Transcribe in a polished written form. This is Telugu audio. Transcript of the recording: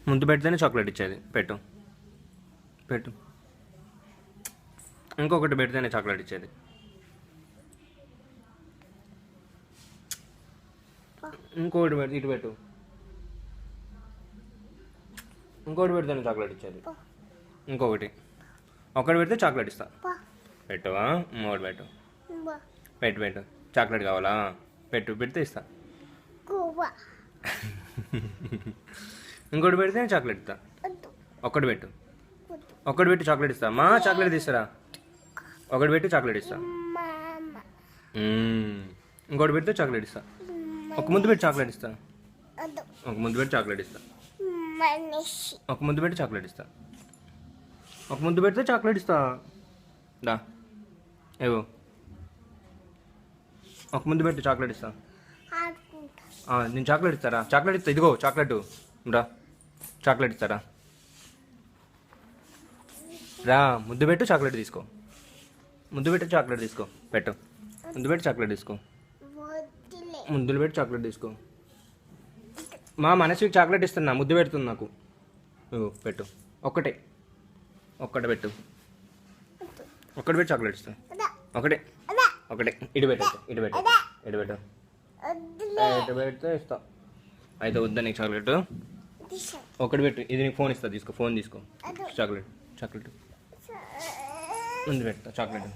ముద్దు పెడితేనే చాక్లెట్ ఇచ్చేది. పెట్టు పెట్టు. ఇంకొకటి పెడితేనే చాక్లెట్ ఇచ్చేది. ఇంకొకటి పెడితే ఇటు పెట్టు. ఇంకొకటి పెడితేనే చాక్లెట్ ఇచ్చేది. ఇంకొకటి ఒకటి పెడితే చాక్లెట్ ఇస్తా. పెట్టవా? ఇంకోటి పెట్టు. పెట్టు పెట్టు. చాక్లెట్ కావాలా? పెట్టు, పెడితే ఇస్తా. ఇంకోటి పెడితే చాక్లెట్ ఇస్తా. ఒకటి పెట్టు. ఒకటి పెట్టి చాక్లెట్ ఇస్తా. మా చాక్లెట్ తీస్తారా? ఒకటి పెట్టి చాక్లెట్ ఇస్తా. ఇంకోటి పెడితే చాక్లెట్ ఇస్తా. ఒక ముద్దు పెట్టి చాక్లెట్ ఇస్తా. ఒక ముద్దు పెట్టి చాక్లెట్ ఇస్తా. ఒక ముద్దు పెట్టి చాక్లెట్ ఇస్తా. ఒక ముద్దు పెడితే చాక్లెట్ ఇస్తా. దా ఏవో ఒక ముద్దు పెట్టి చాక్లెట్ ఇస్తా. నేను చాక్లెట్ ఇస్తారా? చాక్లెట్ ఇస్తా. ఇదిగో చాక్లెట్ రా. చాక్లెట్ ఇస్తారా? రా. ముద్దు పెట్టు, చాక్లెట్ తీసుకో. ముద్దు పెట్టి చాక్లెట్ తీసుకో. పెట్టు. ముద్దు పెట్టి చాక్లెట్ తీసుకో. ముద్దులు పెట్టి చాక్లెట్ తీసుకో. మా మనసుకి చాక్లెట్ ఇస్తున్నా. ముద్దు పెడుతుంది నాకు. పెట్టు. ఒక్కటే పెట్టు. ఒక్కటి పెట్టి చాక్లెట్ ఇస్తా. ఒకటే ఇటు పెట్టు. ఇటు పెట్టు. ఇటు పెట్టు. ఇటు పెడితే ఇస్తా. అయితే వద్దా నీకు చాక్లెట్? ఒకటి పెట్టు. ఇది నీకు ఫోన్ ఇస్తా. తీసుకో. ఫోన్ తీసుకో. చాక్లెట్ ముందు పెడతా. చాక్లెట్